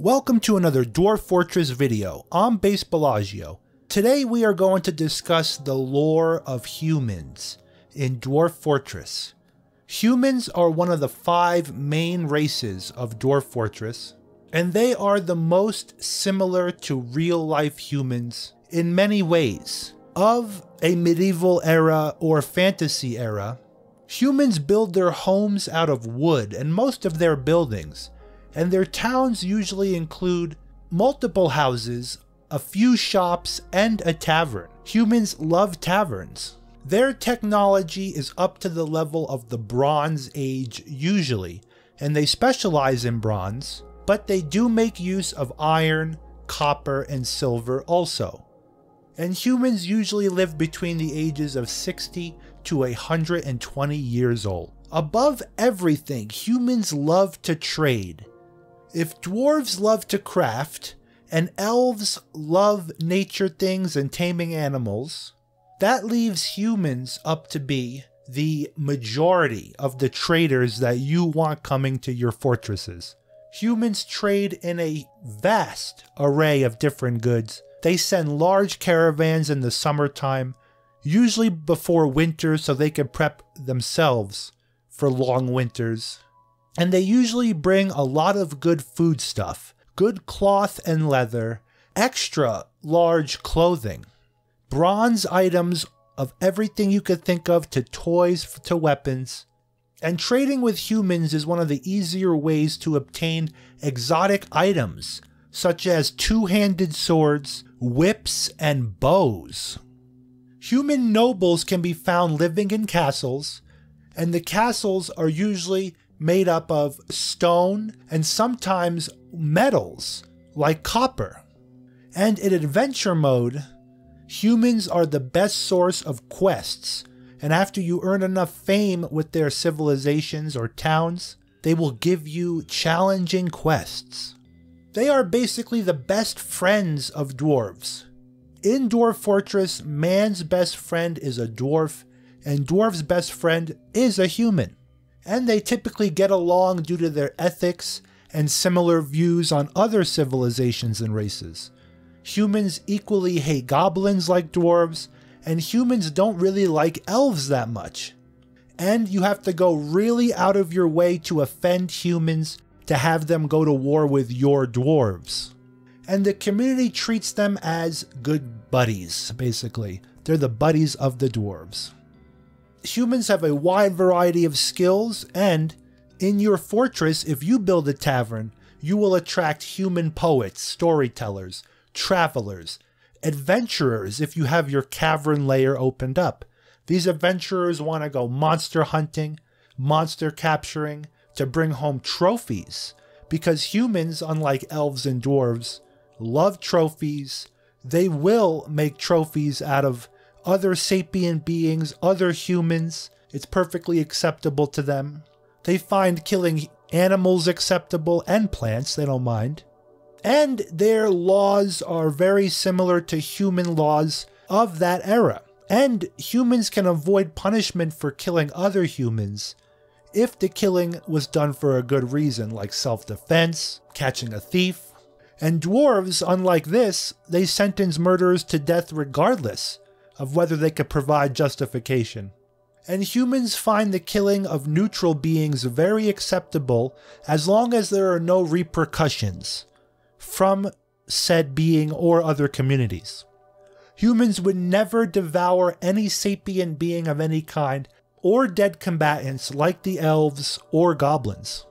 Welcome to another Dwarf Fortress video. I'm BasedBellagio. Today we are going to discuss the lore of humans in Dwarf Fortress. Humans are one of the 5 main races of Dwarf Fortress, and they are the most similar to real-life humans in many ways. Of a medieval era or fantasy era, humans build their homes out of wood and most of their buildings, and their towns usually include multiple houses, a few shops, and a tavern. Humans love taverns. Their technology is up to the level of the Bronze Age usually, and they specialize in bronze, but they do make use of iron, copper, and silver also. And humans usually live between the ages of 60 to 120 years old. Above everything, humans love to trade. If dwarves love to craft, and elves love nature things and taming animals, that leaves humans up to be the majority of the traders that you want coming to your fortresses. Humans trade in a vast array of different goods. They send large caravans in the summertime, usually before winter so they can prep themselves for long winters. And they usually bring a lot of good food stuff, good cloth and leather, extra large clothing, bronze items of everything you could think of, to toys to weapons. And trading with humans is one of the easier ways to obtain exotic items, such as two-handed swords, whips, and bows. Human nobles can be found living in castles, and the castles are usually made up of stone and sometimes metals like copper. And in adventure mode, humans are the best source of quests, and after you earn enough fame with their civilizations or towns, they will give you challenging quests. They are basically the best friends of dwarves. In Dwarf Fortress, man's best friend is a dwarf, and dwarf's best friend is a human. And they typically get along due to their ethics and similar views on other civilizations and races. Humans equally hate goblins like dwarves, and humans don't really like elves that much. And you have to go really out of your way to offend humans to have them go to war with your dwarves. And the community treats them as good buddies, basically. They're the buddies of the dwarves. Humans have a wide variety of skills, and in your fortress, if you build a tavern, you will attract human poets, storytellers, travelers, adventurers if you have your cavern layer opened up. These adventurers want to go monster hunting, monster capturing, to bring home trophies, because humans, unlike elves and dwarves, love trophies. They will make trophies out of other sapient beings, other humans. It's perfectly acceptable to them. They find killing animals acceptable, and plants, they don't mind. And their laws are very similar to human laws of that era. And humans can avoid punishment for killing other humans if the killing was done for a good reason, like self-defense, catching a thief. And dwarves, unlike this, they sentence murderers to death regardless of whether they could provide justification. And humans find the killing of neutral beings very acceptable as long as there are no repercussions from said being or other communities. Humans would never devour any sapient being of any kind or dead combatants like the elves or goblins.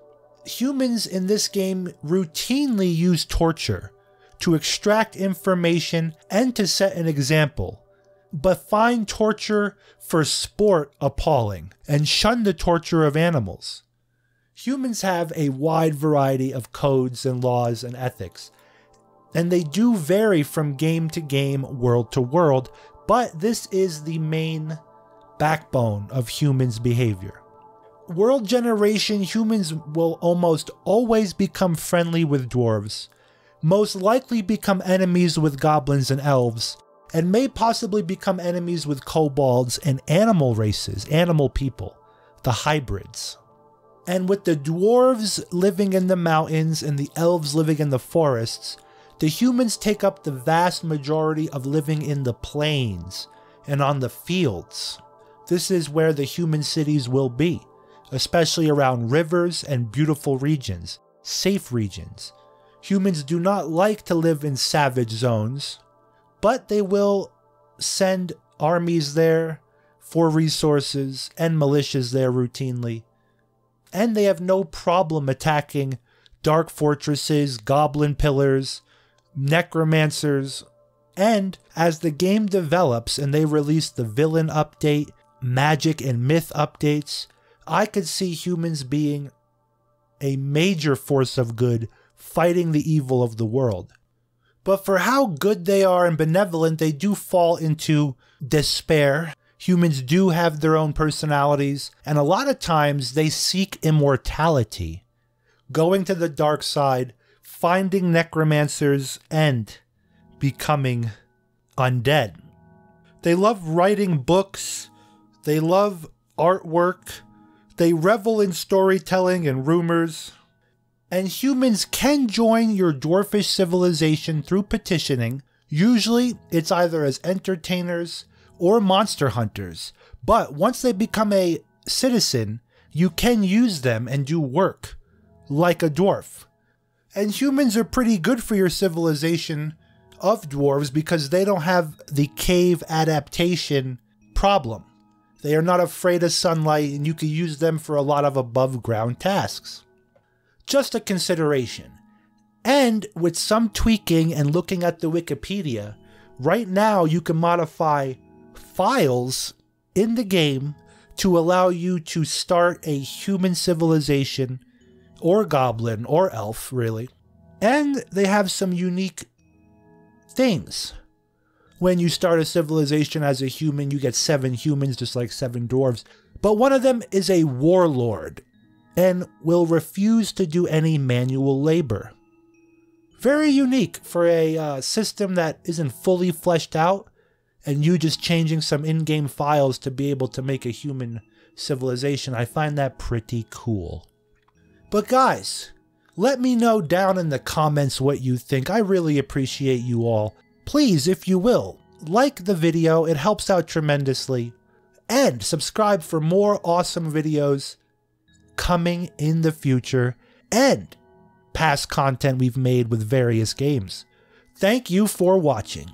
Humans in this game routinely use torture to extract information and to set an example, but find torture for sport appalling and shun the torture of animals. Humans have a wide variety of codes and laws and ethics, and they do vary from game to game, world to world, but this is the main backbone of humans' behavior. World generation, humans will almost always become friendly with dwarves, most likely become enemies with goblins and elves, and may possibly become enemies with kobolds and animal races, animal people, the hybrids. And with the dwarves living in the mountains and the elves living in the forests, the humans take up the vast majority of living in the plains and on the fields. This is where the human cities will be, especially around rivers and beautiful regions, safe regions. Humans do not like to live in savage zones, but they will send armies there for resources and militias there routinely. And they have no problem attacking dark fortresses, goblin pillars, necromancers. And as the game develops and they release the villain update, magic and myth updates, I could see humans being a major force of good fighting the evil of the world. But for how good they are and benevolent, they do fall into despair. Humans do have their own personalities, and a lot of times they seek immortality, going to the dark side, finding necromancers, and becoming undead. They love writing books, they love artwork, they revel in storytelling and rumors. And humans can join your dwarfish civilization through petitioning. Usually, it's either as entertainers or monster hunters. But once they become a citizen, you can use them and do work, like a dwarf. And humans are pretty good for your civilization of dwarves because they don't have the cave adaptation problem. They are not afraid of sunlight, and you can use them for a lot of above ground tasks. Just a consideration. And with some tweaking and looking at the Wikipedia, right now you can modify files in the game to allow you to start a human civilization, or goblin, or elf, really. And they have some unique things. When you start a civilization as a human, you get 7 humans, just like 7 dwarves. But one of them is a warlord, and will refuse to do any manual labor. Very unique for a system that isn't fully fleshed out, and you just changing some in-game files to be able to make a human civilization. I find that pretty cool. But guys, let me know down in the comments what you think. I really appreciate you all. Please, if you will, like the video, it helps out tremendously. And subscribe for more awesome videos coming in the future, and past content we've made with various games. Thank you for watching.